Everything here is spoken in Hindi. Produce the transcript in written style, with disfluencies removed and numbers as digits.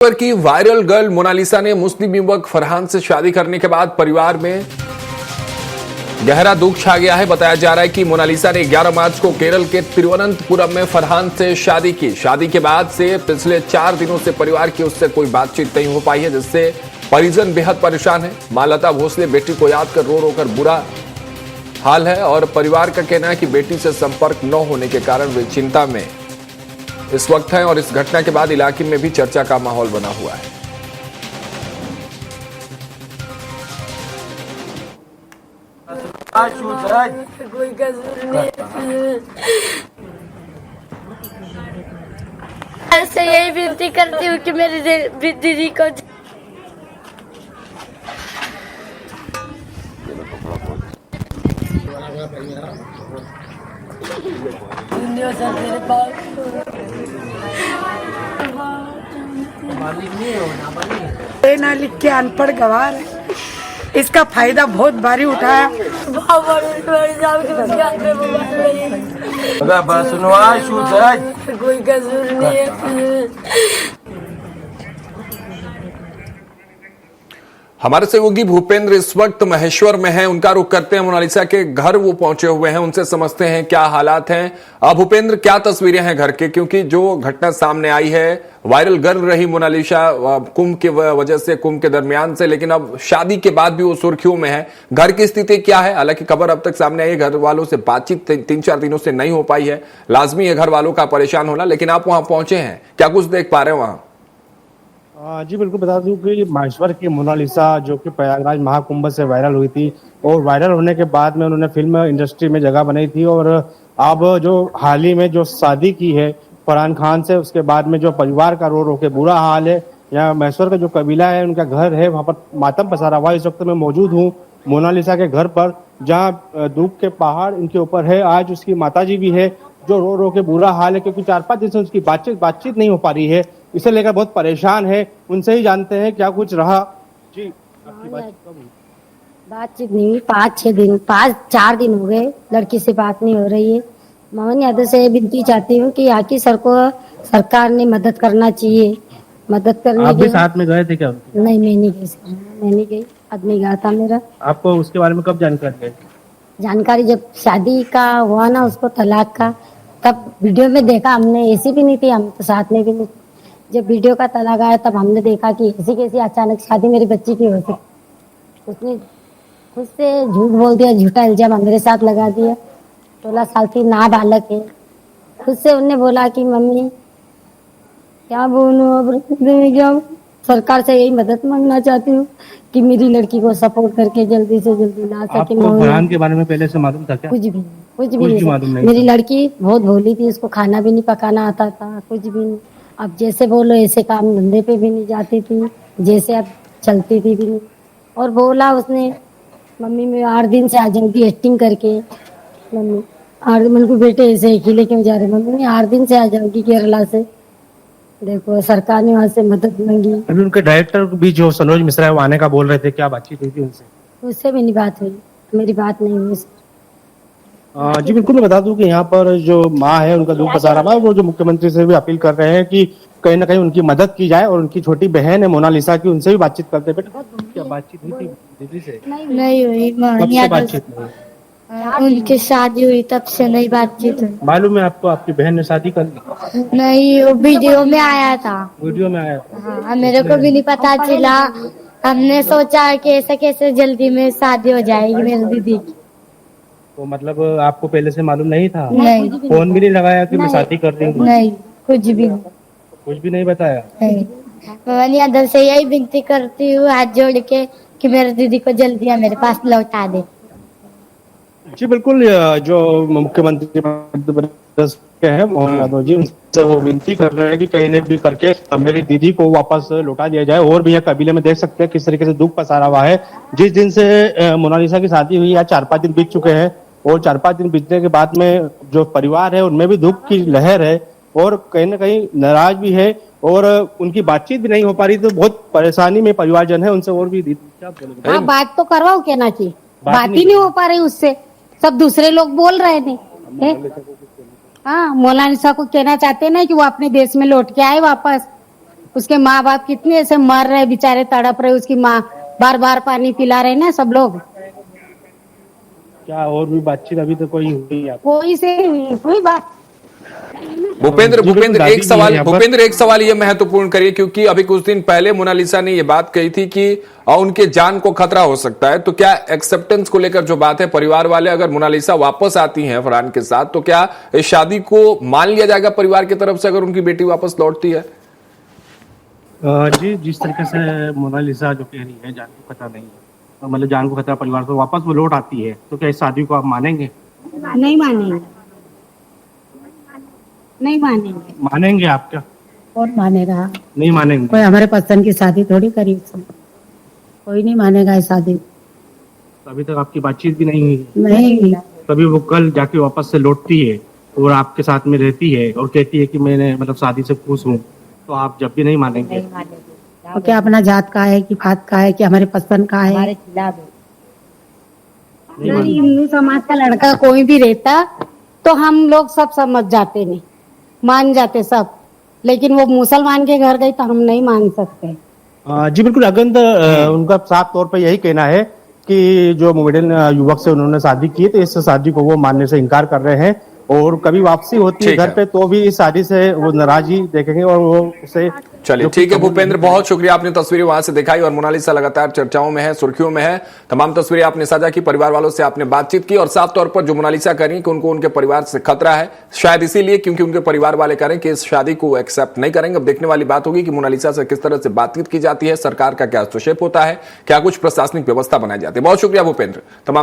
की वायरल गर्ल मोनालिसा ने मुस्लिम युवक फरहान से शादी करने के बाद परिवार में गहरा दुख छा गया है। बताया जा रहा है कि मोनालिसा ने 11 मार्च को केरल के तिरुवनंतपुरम में फरहान से शादी की। शादी के बाद से पिछले 4 दिनों से परिवार की उससे कोई बातचीत नहीं हो पाई है, जिससे परिजन बेहद परेशान है। मां लता भोसले बेटी को याद कर रो रो कर बुरा हाल है और परिवार का कहना है कि बेटी से संपर्क न होने के कारण वे चिंता में इस वक्त है और इस घटना के बाद इलाके में भी चर्चा का माहौल बना हुआ है। कोई कसूर नहीं। ऐसे यही विनती करती हूँ कि मेरी दीदी को ना लिख के अनपढ़ गवार है, इसका फायदा बहुत भारी उठाया। कोई कसूर नहीं है। हमारे सहयोगी भूपेंद्र इस वक्त महेश्वर में हैं। उनका रुख करते हैं, मोनालिसा के घर वो पहुंचे हुए हैं, उनसे समझते हैं क्या हालात हैं। भूपेंद्र, क्या तस्वीरें हैं घर के, क्योंकि जो घटना सामने आई है वायरल गर्ल रही मोनालिसा कुंभ की वजह से, कुंभ के दरमियान से, लेकिन अब शादी के बाद भी वो सुर्खियों में है। घर की स्थिति क्या है? हालांकि खबर अब तक सामने आई है, घर वालों से बातचीत 3-4 दिनों से नहीं हो पाई है। लाजमी है घर वालों का परेशान होना, लेकिन आप वहां पहुंचे हैं, क्या कुछ देख पा रहे हैं वहां? जी बिल्कुल, बता दूं कि महेश्वर की मोनालिसा जो कि प्रयागराज महाकुंभ से वायरल हुई थी और वायरल होने के बाद में उन्होंने फिल्म इंडस्ट्री में जगह बनाई थी और अब जो हाल ही में जो शादी की है फरहान खान से, उसके बाद में जो परिवार का रो रो के बुरा हाल है। यहाँ महेश्वर का जो कबीला है, उनका घर है, वहाँ पर मातम पसारा हुआ। इस वक्त मैं मौजूद हूँ मोनालिसा के घर पर, जहाँ दुख के पहाड़ इनके ऊपर है। आज उसकी माताजी भी है जो रो रो के बुरा हाल है, क्योंकि 4-5 दिन से उसकी बातचीत नहीं हो पा रही है। इसे लेकर बहुत परेशान है। उनसे ही जानते हैं क्या कुछ रहा। जी, आपकी बातचीत नहीं हुई 5-6 दिन, 4 दिन हो गए लड़की से बात नहीं हो रही है। मोहन यादव से विनती चाहती हूँ कि यहाँ की सरकार ने मदद करना चाहिए। मदद करने आप भी साथ में गए थे क्या? नहीं, मैं नहीं गई, आदमी गया था मेरा। आपको उसके बारे में कब जानकारी है? जानकारी जब शादी का हुआ ना, उसको तलाक का, तब वीडियो में देखा हमने। ऐसी भी नहीं थी, हम तो साथ में भी नहीं। जब वीडियो का तलाक आया तब हमने देखा कि ऐसी कैसी अचानक शादी मेरी बच्ची की हो सकती। उसने खुद से झूठ बोल दिया, झूठा इल्जाम मेरे साथ लगा दिया। 16 साल की नाबालग है। खुद से उन्होंने बोला कि मम्मी क्या बोलूं, अब सरकार से यही मदद मांगना चाहती हूँ कि मेरी लड़की को सपोर्ट करके जल्दी से जल्दी ला सके। आपको फरहान के बारे में पहले से मालूम था क्या? कुछ भी मालूम नहीं। मेरी लड़की बहुत भोली थी, उसको खाना भी नहीं पकाना आता था, कुछ भी नहीं। अब जैसे बोलो ऐसे काम धंधे पे भी नहीं जाती थी, जैसे अब चलती थी भी नहीं। और बोला उसने, मम्मी मैं 8 दिन से आ जाऊंगी एक्टिंग करके। मम्मी 8 दिन को बेटे ऐसे अकेले क्यों जा रहे? मम्मी 8 दिन से आ जाऊंगी केरला से। देखो सरकार ने वहाँ से मदद मांगी। अभी उनके डायरेक्टर भी जो सनोज मिश्रा है वो आने का बोल रहे थे, क्या बातचीत हुई थी उनसे? उससे भी नहीं बात हुई, मेरी बात नहीं हुई। जी बिल्कुल, मैं बता दूं कि यहाँ पर जो माँ है उनका दुख पसारा हुआ। वो जो मुख्यमंत्री से भी अपील कर रहे हैं कि कहीं ना कहीं उनकी मदद की जाए, और उनकी छोटी बहन है मोनालिसा की, उनसे भी बातचीत करते। बेटा क्या बातचीत हुई थी दीदी से? नहीं हुई। कब से बातचीत हुई? उनकी शादी हुई तब से नहीं बातचीत हुई। मालूम है आपको आपकी बहन ने शादी कर ली? नहीं, वो वीडियो में आया था। वीडियो में आया था? हाँ, मेरे को भी नहीं पता चला। हमने सोचा कि ऐसे कैसे जल्दी में शादी हो जाएगी मेरी दीदी की। तो मतलब आपको पहले से मालूम नहीं था? नहीं। फोन भी नहीं लगाया कि मैं शादी कर रही हूँ? नहीं, कुछ भी नहीं। कुछ भी नहीं बताया? मोहन यादव से यही विनती करती हूँ हाथ जोड़ के कि मेरी दीदी को जल्दी मेरे पास लौटा दे। जी बिल्कुल, जो मुख्यमंत्री मध्य प्रदेश के हैं मोहन यादव जी, उनसे वो विनती कर रहे हैं कि कहीं न भी करके मेरी दीदी को वापस लौटा दिया जाए। और भी यह कबीले में देख सकते हैं किस तरीके से दुख पसारा हुआ है। जिस दिन से मोनालिसा की शादी हुई है 4-5 दिन बीत चुके हैं, और 4-5 दिन बीतने के बाद में जो परिवार है उनमें भी दुख की लहर है और कहीं ना कहीं नाराज भी है, और उनकी बातचीत भी नहीं हो पा रही। तो बहुत परेशानी में परिवारजन है। उनसे और भी क्या बोलेंगे? हाँ, बात तो करवाओ क्या ना की, बात ही नहीं हो पा रही उससे। सब दूसरे लोग बोल रहे थे। हाँ, मोनालिसा को कहना चाहते ना कि वो अपने देश में लौट के आए वापस। उसके माँ बाप कितने ऐसे मर रहे बेचारे, तड़प रहे, उसकी माँ बार बार पानी पिला रहे ना सब लोग। क्या और भी बातचीत अभी तो कोई हुई है? कोई बात। भूपेंद्र जी, बिल्कुल दादी जी हैं यहाँ पर। भूपेंद्र एक सवाल ये महत्वपूर्ण करिए, क्योंकि अभी कुछ दिन पहले मोनालिसा ने ये बात कही थी कि उनके जान को खतरा हो सकता है, तो क्या एक्सेप्टेंस को लेकर जो बात है, परिवार वाले अगर मोनालिसा वापस आती हैं फरहान के साथ, तो क्या इस शादी को मान लिया जाएगा परिवार की तरफ से अगर उनकी बेटी वापस लौटती है? जी, जिस तरीके से मोनालिसा जो कह रही है जान को खतरा नहीं है, मतलब जान को खतरा परिवार को, वापस वो लौट आती है, तो क्या इस शादी को आप मानेंगे? नहीं मानेंगे, नहीं मानेंगे। मानेंगे आप क्या? कौन मानेगा? नहीं मानेंगे? कोई हमारे पसंद की शादी थोड़ी करी उसने। कोई नहीं मानेगा ये शादी। अभी तक आपकी बातचीत भी नहीं हुई? नहीं। तभी वो कल जाके वापस से लौटती है और आपके साथ में रहती है और कहती है कि मैंने मतलब शादी से खुश हूँ, तो आप जब भी नहीं मानेंगे? तो क्या अपना जात का है कि फात का है कि हमारे पसंद का है? नहीं अगर मानेंगे। हिंदू समाज का लड़का कोई भी रहता तो हम लोग सब समझ जाते, नहीं मान जाते सब, लेकिन वो मुसलमान के घर गई तो हम नहीं मान सकते। जी बिल्कुल अगंत, उनका साफ तौर पर यही कहना है कि जो मोमेडियन युवक से उन्होंने शादी की, तो इस शादी को वो मानने से इनकार कर रहे हैं और कभी वापसी होती है ठीक घर है। पे तो भी इस शादी से वो नाराजगी देखेंगे और वो उसे चलिए ठीक है भूपेंद्र, बहुत शुक्रिया, आपने तस्वीरें वहां से दिखाई और मोनालिसा लगातार चर्चाओं में है, सुर्खियों में है। तमाम तस्वीरें आपने साझा की, परिवार वालों से आपने बातचीत की और साफ तौर पर जो मोनालिसा कह रही है कि उनको उनके परिवार से खतरा है, शायद इसीलिए क्योंकि उनके परिवार वाले कह रहे हैं कि इस शादी को एक्सेप्ट नहीं करेंगे। अब देखने वाली बात होगी कि मोनालिसा से किस तरह से बातचीत की जाती है, सरकार का क्या हस्तक्षेप होता है, क्या कुछ प्रशासनिक व्यवस्था बनाई जाती है। बहुत शुक्रिया भूपेंद्र। तमाम